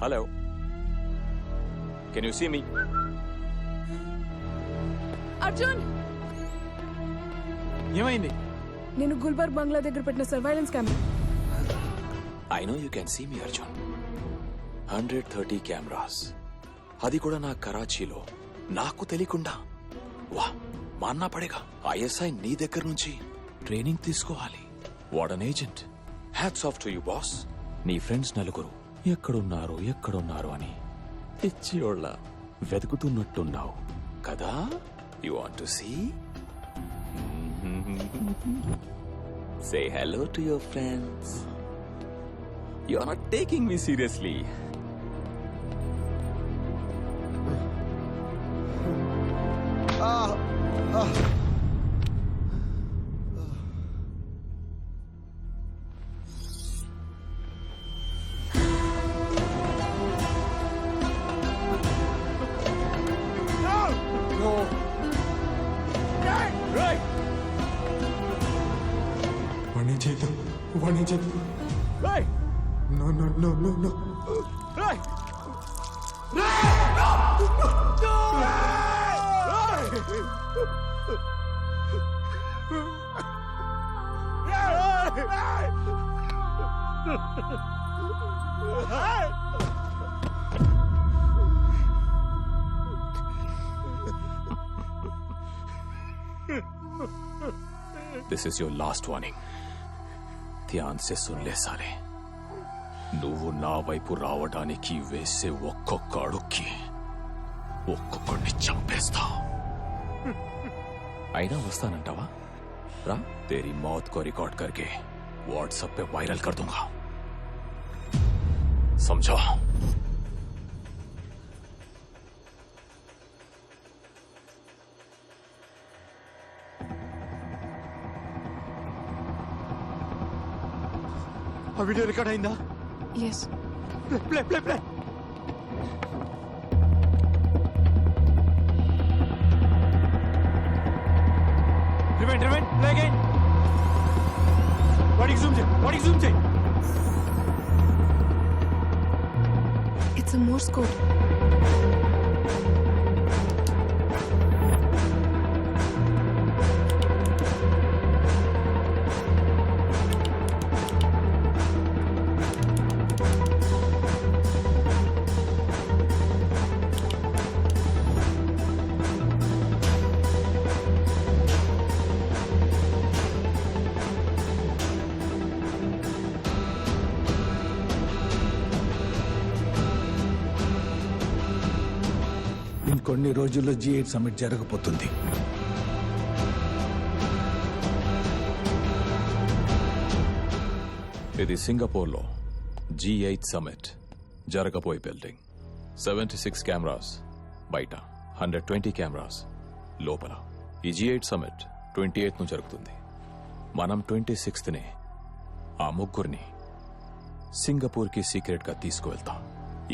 Hello, can you see me? Arjun, ఏమైంది? నేను గుల్బర్గ్ బంగ్లా దగ్గర పెట్టిన surveillance camera. I know you can see me Arjun. 130 cameras, అది కూడా నా కరాచీలో, నాకు తెలియకుండా. వా, మాన్నా పడేగా. ఐఎస్ఐ నీ దగ్గర నుంచి ట్రైనింగ్ తీసుకోవాలి. What an agent. Hats off to you boss. నీ ఫ్రెండ్స్ నలుగురు ఎక్కడున్నారు అని పిచ్చియోళ్ళ వెతుకుతున్నట్టున్నావు కదా. You want to see? Say hello to your friends. You are not taking me seriously. వాణ్ణి చేద్దాం. No. This is your last warning. Dhyan సే సున్ లే సాలే. నువ్వు నా వైపు రావడానికి వేసే ఒక్కొక్క అడుక్కి ఒక్కొక్కడిని చంపేస్తా. అయినా వస్తానంటావా? రా, तेरी मौत को रिकॉर्ड करके व्हाट्सएप पे वायरल कर दूंगा. समझा? ఆ వీడియో రికార్డ్ అయిందా? Yes. Play. Rewind play again. వాడికి జూమ్ చేయి. It's a Morse code. ఇంకొన్ని రోజుల్లో G8 సమ్మిట్ జరగబోతుంది. ఇది సింగపూర్లో G8 సమ్మిట్ జరగబోయే బిల్డింగ్. 76 కెమెరాస్ బయట, 120 కెమెరాస్ లోపల. ఈ G8 సమ్మిట్ 28ను జరుగుతుంది. మనం 26నే ఆ ముగ్గురిని సింగపూర్కి సీక్రెట్గా తీసుకువెళ్తాం.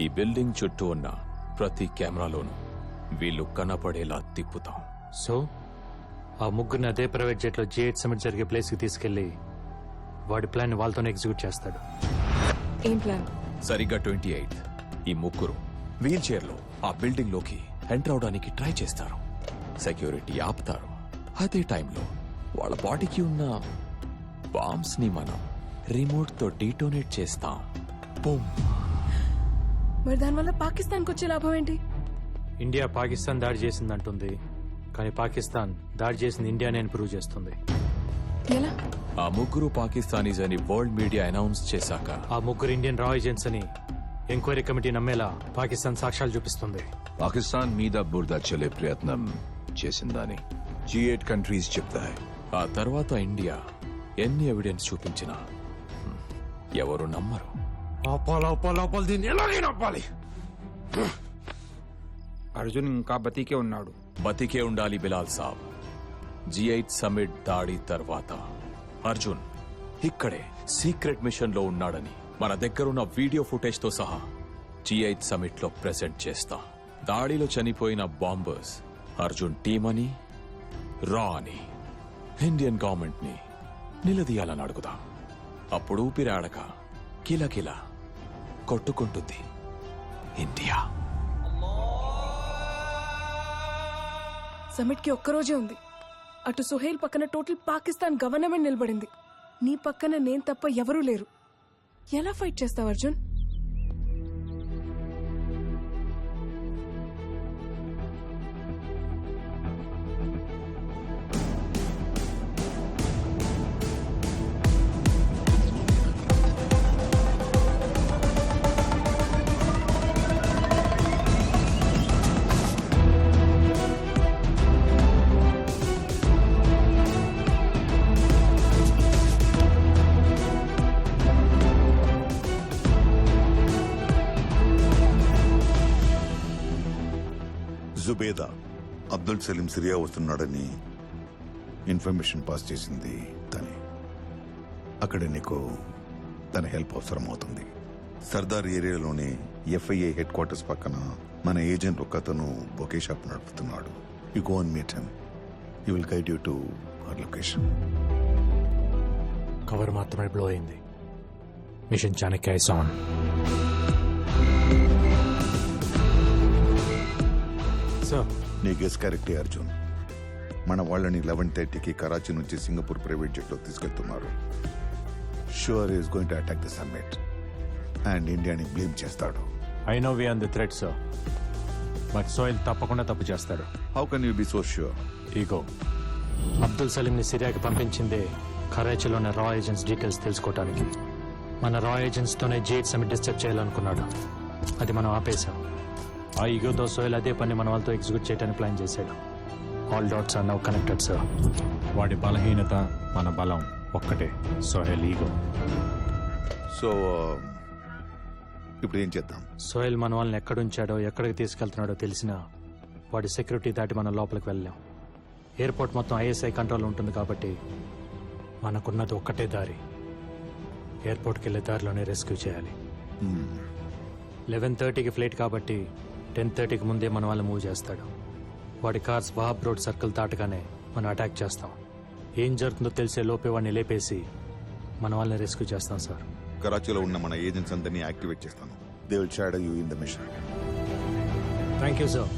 ఈ బిల్డింగ్ చుట్టూ ఉన్న ప్రతి కెమెరాలోనూ వీళ్ళు కనపడేలా తిప్పుతాం. సో ఆ ముగ్గురిని అదే ప్రైవేట్ జెట్లో G8 సమిట్ జరిగే ప్లేస్కి తీసుకెళ్లి వాడి ప్లాన్ వాళ్ళతోనే ఎగ్జిక్యూట్ చేస్తాడు. ఏం ప్లాన్? సరిగ్గా 28 ఈ ముగ్గురు వీల్ చైర్లో ఆ బిల్డింగ్ లోకి ఎంటర్ అవడానికి ట్రై చేస్తారు. సెక్యూరిటీ ఆపుతారు. అదే టైంలో వాళ్ళ బాడీకి ఉన్న బాంబ్స్ ని మనం రిమోట్ తో డీటోనేట్ చేస్తాం. బూమ్. మరి దానివల్ల పాకిస్తాన్కి వచ్చే లాభం ఏంటి? ఇండియా పాకిస్తాన్ దాడి చేసిందంటుంది, కానీ పాకిస్తాన్ దాడి చేసింది ఇండియానే అని ప్రూవ్ చేస్తుంది. ఎలా? ఆ ముగ్గురు పాకిస్తానీస్ అని వరల్డ్ మీడియా అనౌన్స్ చేశాక ఆ ముగ్గురు ఇండియన్ రా ఏజెంట్స్ అని ఎంక్వైరీ కమిటీ నమ్మేలా పాకిస్తాన్ సాక్ష్యాలు చూపిస్తుంది. పాకిస్తాన్ మీద బురద చల్లే ప్రయత్నం చేసిందని G8 కంట్రీస్ చెప్తాయి. ఆ తర్వాత ఇండియా ఎన్ని ఎవిడెన్స్ చూపించినా ఎవరు నమ్మరు. ఆపాలి దీన్ని ఎలాగైనా ఆపాలి. అర్జున్ ఇంకా బతికే ఉన్నాడు. బతికే ఉండాలి బిలాల్ సాబ్. G8 సమ్మిట్ దాడి తర్వాత అర్జున్ ఇక్కడే సీక్రెట్ మిషన్ లో ఉన్నాడని మన దగ్గరున్న వీడియో ఫుటేజ్ తో సహా G8 సమ్మిట్ లో ప్రెజెంట్ చేస్తాం. దాడిలో చనిపోయిన బాంబర్స్ అర్జున్ టీమ్ అని, రా అని ఇండియన్ గవర్నమెంట్ ని నిలదీయాలని అడుగుదాం. అప్పుడు ఊపిరాడక కిలకిల కొట్టుకుంటుంది ఇండియా. సమిట్ కి ఒక్కరోజే ఉంది. అటు సుహేల్ పక్కన టోటల్ పాకిస్తాన్ గవర్నమెంట్ నిలబడింది. నీ పక్కన నేను తప్ప ఎవరూ లేరు. ఎలా ఫైట్ చేస్తావు అర్జున్? జుబేదా అబ్దుల్ సలీం సిరియా వస్తున్నాడని ఇన్ఫర్మేషన్ పాస్ చేసింది తనే. అక్కడ నీకు తన హెల్ప్ అవసరం అవుతుంది. సర్దార్ ఏరియాలోని ఎఫ్ఐఏ హెడ్ క్వార్టర్స్ పక్కన మన ఏజెంట్ ఒక అతను బొకే షాప్ నడుపుతున్నాడు. You go and meet him. He will guide you to our location. Cover మాత్రమే బ్లో అయింది. Mission Chanakya is on. Sir, నీ గెస్ కరెక్టే అర్జున్. మన వాళ్ళని 11:30కి కరాచీ నుంచి సింగపూర్ ప్రైవేట్ జెట్లో తీసుకెళ్తున్నారు. Sure is going to attack the summit and ఇండియాని బ్లేమ్ చేస్తాడు. I know we on the threat sir, but Sohail తప్పకుండా తప్పు చేస్తాడు. How can you be so sure? Ego. Abdul సలీంని సిరియాకి పంపించిందే కరాచీలోని రా ఏజెంట్స్ డీటెయిల్స్ తెలుసుకోవడానికి. మన రా ఏజెంట్స్తోనే G8 సమిట్ డిస్టర్బ్ చేయాలనుకున్నాడు. అది మనం ఆపేశాం. ఆ ఈగోతో సోహెల్ అదే పని మన వాళ్ళతో ఎగ్జిక్యూట్ చేయడానికి ప్లాన్ చేశాడు. All dots are now connected sir. వాడి బలహీనత మన బలం ఒక్కటే, సోహెల్ ఈగో. సో ఇప్పుడు ఏం చేద్దాం? సోహెల్ మన వాళ్ళని ఎక్కడుంచాడో ఎక్కడికి తీసుకెళ్తున్నాడో తెలిసినా వాడి సెక్యూరిటీ దాటి మనం లోపలికి వెళ్ళలేం. ఎయిర్పోర్ట్ మొత్తం ISI కంట్రోల్ ఉంటుంది కాబట్టి మనకున్నది ఒక్కటే దారి. ఎయిర్పోర్ట్కి వెళ్ళే దారిలోనే రెస్క్యూ చేయాలి. 11:30కి ఫ్లైట్ కాబట్టి 10:30కి ముందే మన వాళ్ళు మూవ్ చేస్తాడు. వాడి కార్స్ వహాబ్ రోడ్ సర్కిల్ దాటగానే మనం అటాక్ చేస్తాం. ఏం జరుగుతుందో తెలిసే లోపే వాడిని లేపేసి మన వాళ్ళని రెస్క్యూ చేస్తాం సార్. కరాచీలో ఉన్న మన ఏజెంట్స్ అందరినీ యాక్టివేట్ చేస్తాను. They will shadow you in the mission. Thank you sir.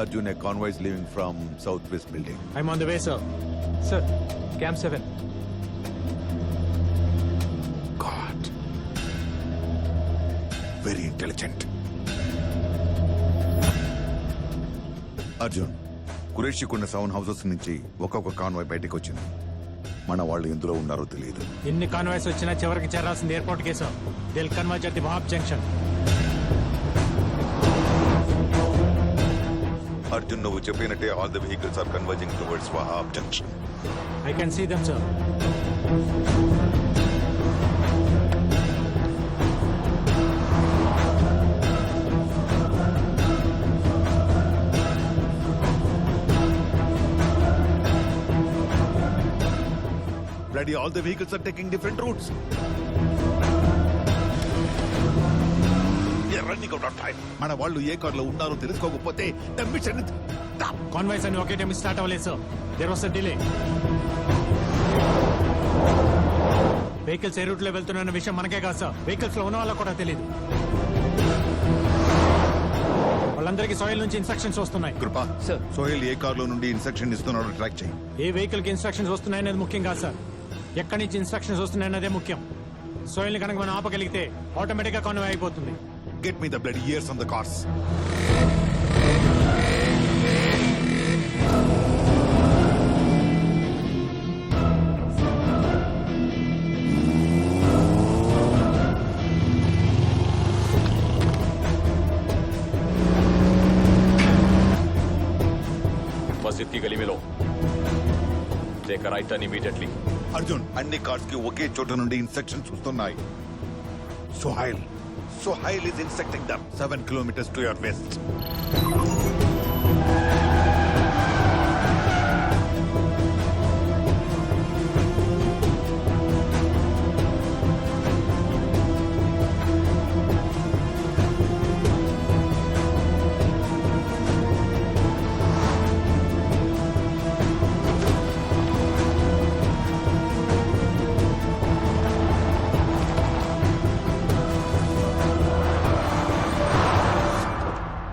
Arjun, a convoy is leaving from Southwest building. I'm on the way sir. Sir, camp 7. God. Very intelligent. Arjun, కురేషికున్న 7 houses నుంచి ఒక్కొక్క convoy బయటకు వచ్చింది. మన వాళ్ళు ఎందులో ఉన్నారో తెలియదు. ఎన్ని కాన్వాయ్స్ వచ్చినా చివరికి చేరాల్సింది ఎయిర్పోర్ట్ కే sir. They'll converge at the Wahab junction. Arjun, నువ్వు చెప్పినట్టే all the vehicles are converging towards Wahab junction. I can see them sir. Bloody, all the vehicles are taking different routes. We are running out of time. మన వాళ్ళు ఏ కార్లో ఉన్నారో తెలుసుకోకపోతే the mission is stop. Convoys అన్ని ఒకే time start అవ్వలేదు sir. There was a delay. Vehicles ఏ route లో వెళ్తున్న విషయం మనకే కాదు సార్, వెహికల్స్ లో ఉన్న వాళ్ళకి కూడా తెలియదు. వాళ్ళందరికీ సోహెల్ నుంచి ఇన్స్ట్రక్షన్స్ వస్తున్నాయి. కృపా సార్, సోహెల్ ఏ కార్లో నుండి ఇన్స్ట్రక్షన్ ఇస్తున్నాడో ట్రాక్ చేయి. ఏ వెహికల్ కి ఇన్స్ట్రక్షన్స్ వస్తున్నాయనేది ముఖ్యం కాదు సార్, ఎక్కడి నుంచి ఇన్స్ట్రక్షన్స్ వస్తున్నాయన్నదే ముఖ్యం. సోహెల్ ని కనుక మనం ఆపగలిగితే ఆటోమేటిక్ గా కాన్వాయ్ అయిపోతుంది. Get me the bloody ears on the cars. मस्जिद की गली में लो. Take a right turn immediately. Arjun, అన్ని కార్స్ కి ఒకే చోట నుండి ఇన్స్ట్రక్షన్స్ వస్తున్నాయి. Sohail is instructing them 7 kilometers to your west.